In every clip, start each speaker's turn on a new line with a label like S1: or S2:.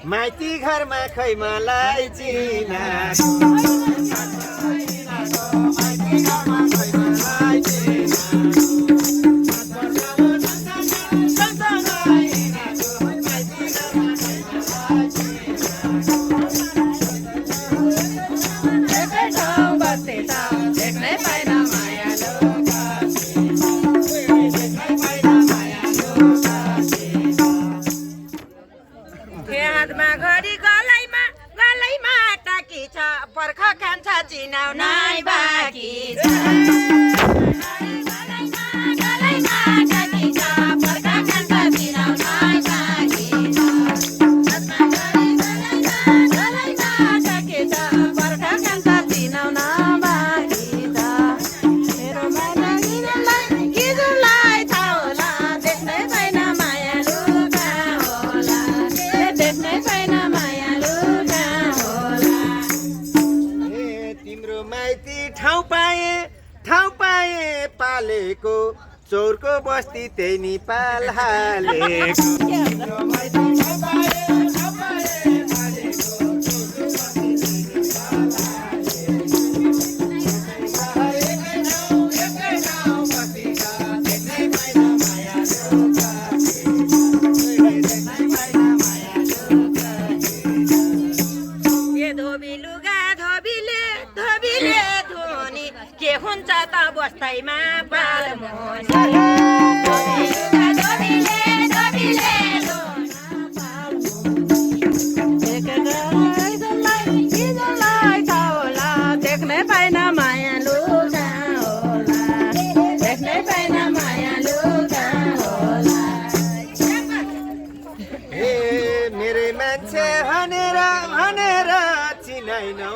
S1: माइती घरमा खै मलाई चिना
S2: पर्ख खान्छ चिनाउनै बाँकी छ
S1: ठाउँ पाए पालेको चौरको बस्ती त्यही नि पाल हालेको
S2: के हुन्छ त बस्दैमा देख्नै पाइन मायालु देख्नै पाइन मायालु
S1: ए मेरै मान्छे भनेर भनेर चिनाइनौ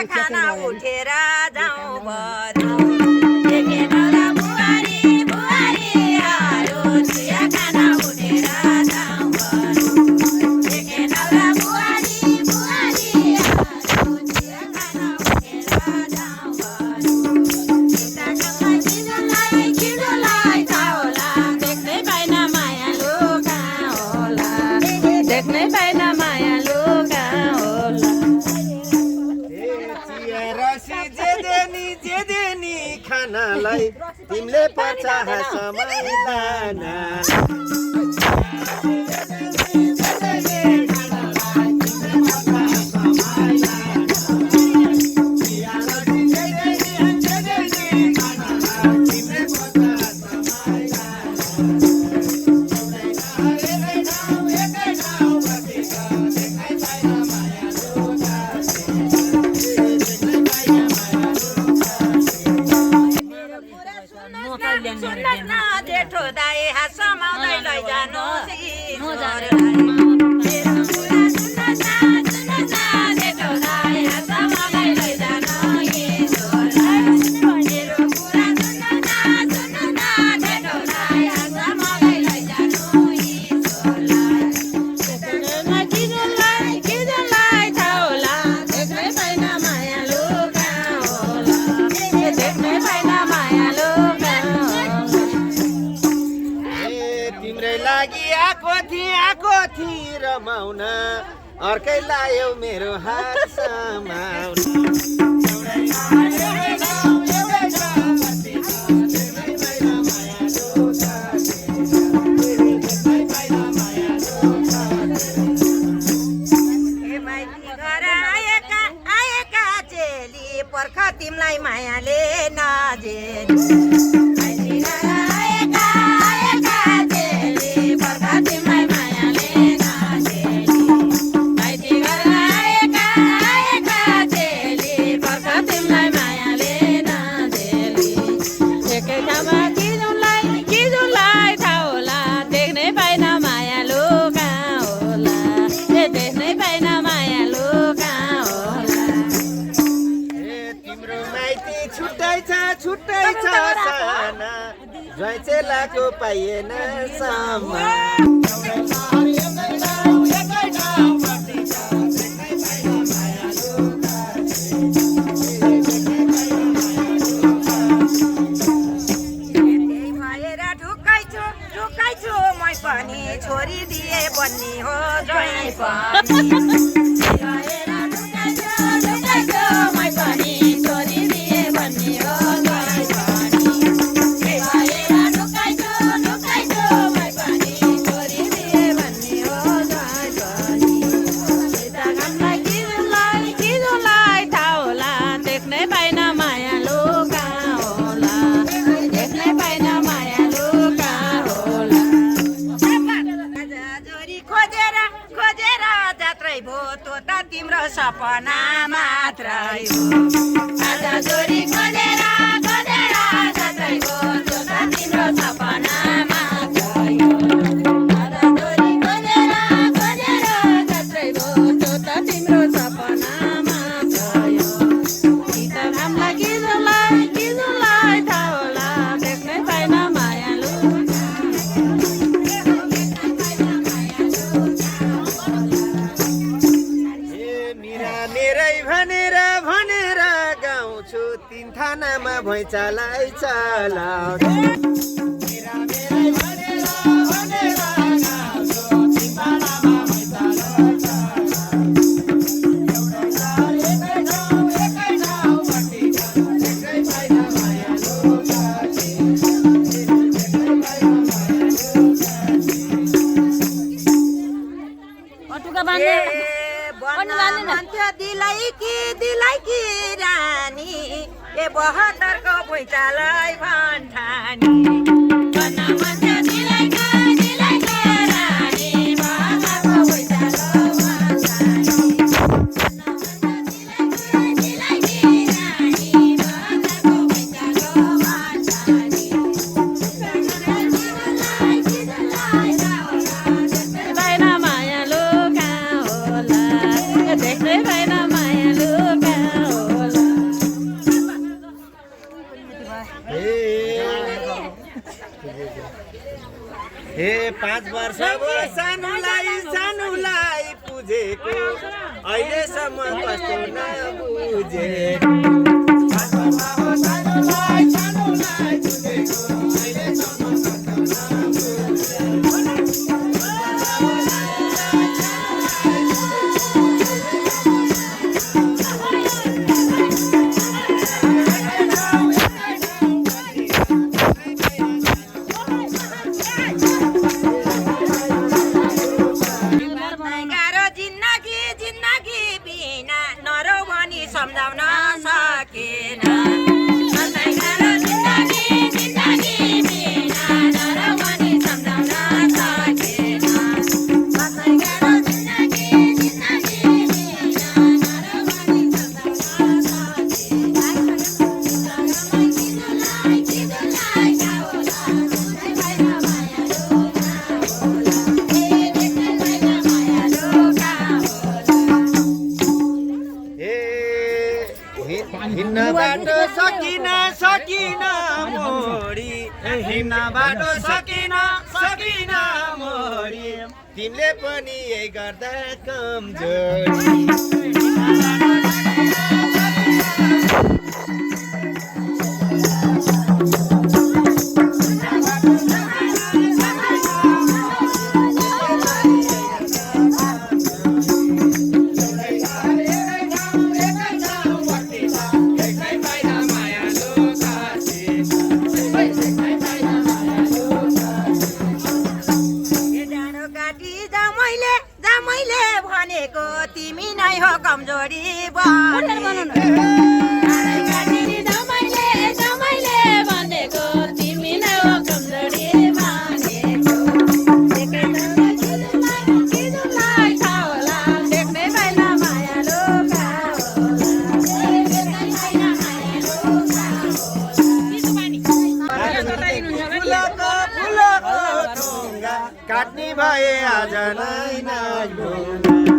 S2: खाना उठेर जाउँ
S1: खानालाई तिमीले पचाह समाइदाना
S2: जेठो दाई हाँसमाउँदै लैजानु
S1: आको थिए रमाउन अर्कै लायो मेरो हात समाउन
S2: आएका चेली पर्ख तिमीलाई मायाले नजेली
S1: घाइते छुट्टै छ साना ज्वाइँ चेलाको पाइएन सामान
S2: त्यही भएर ढुक्कै छु मै पनि छोरी दिए बन्नी हो ज्वाइँ पनि भएर ढुक्कै छु मै पनि छोरी दिए बन्नी हो ज्वाइँ पनि भएर ढुक्कै छु मै पनि छोरी दिए बन्नी हो ज्वाइँ पनि यता घामलाई किजुलाई थाहा होला देख्नै पाइन मायालु कहाँ होला देख्नै पाइन मायालु कहाँ होला जोरी खोजेर जात्रै भो त्यो त तिम्रो सपना मात्रै हो आज जोरी खोजेर जात्रै भो त्यो त तिम्रो सपना मात्रै हो आज जोरी खोजेर जात्रै भो त्यो त तिम्रो सपना मात्रै हो यता घामलाई किजुलाई थाहा होला देख्नै पाइन मायालु
S1: मिरा मेरै भनेर गाउँछु तिन थानामा भैँचालाई चलाउँछु भन्थ्यो दिलाई कि रानी ए 72 को भुइँचालै भन्ठानी भन्थ्यो दिलाई कि रानी 72 को भुइँचालो भन्ठानी दिलाई कि रानी 72 को भुइँचालो भन्ठानी
S2: पाइन मायालु कहाँ होला देख्दै पाइन मायालु कहाँ होला
S1: हे 5 वर्ष भयो सानुलाई पुजेको अहिलेसम्म कस्तो नबुझेको
S2: जिन्दगी बिना नरौ भनी सम्झाउन सकेन जिन्दगी बिना नरौ भनी सम्झाउन सकेन जिन्दगी बिना नरौ भनी सम्झाउन
S1: हिन्न बाटो सकिन मोडी हिन्न बाटो सकिन मोडी तिमीले पनि यही गर्दा कमजोरी
S2: भनेको तिमी नै हो कमजोरी भनेको तिमी नै हो कमजोरी भनेको थाहा होला देख्नै पाइन मायालु कहाँ
S1: फुलको ढुङ्गा काट्ने भए आज नै फुलको ढुङ्गा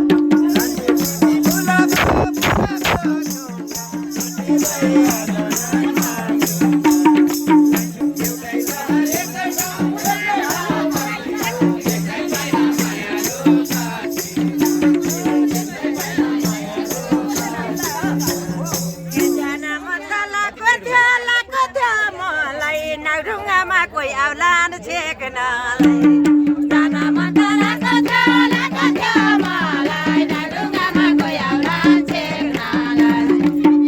S2: कोही आउलान् छेक्नलाई जान मन त लाग्छ मलाई डाँडुङ्गामा कोही आउलान् छेक्नलाई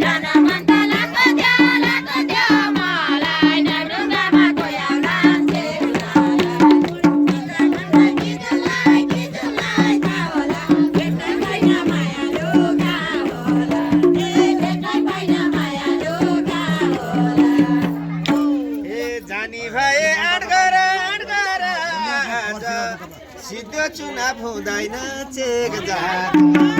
S2: जान मन त लाग्छ मलाई डाँडुङ्गामा कोही आउलान् छेक्नलाई गीतलाई थाहा होला भेट्नै पाइन मायालु कहाँ होला भेट्नै पाइन मायालु कहाँ होला
S1: ए जानी भए आँट गर आज सिद्धो चुनाव हुँदैन चेक जात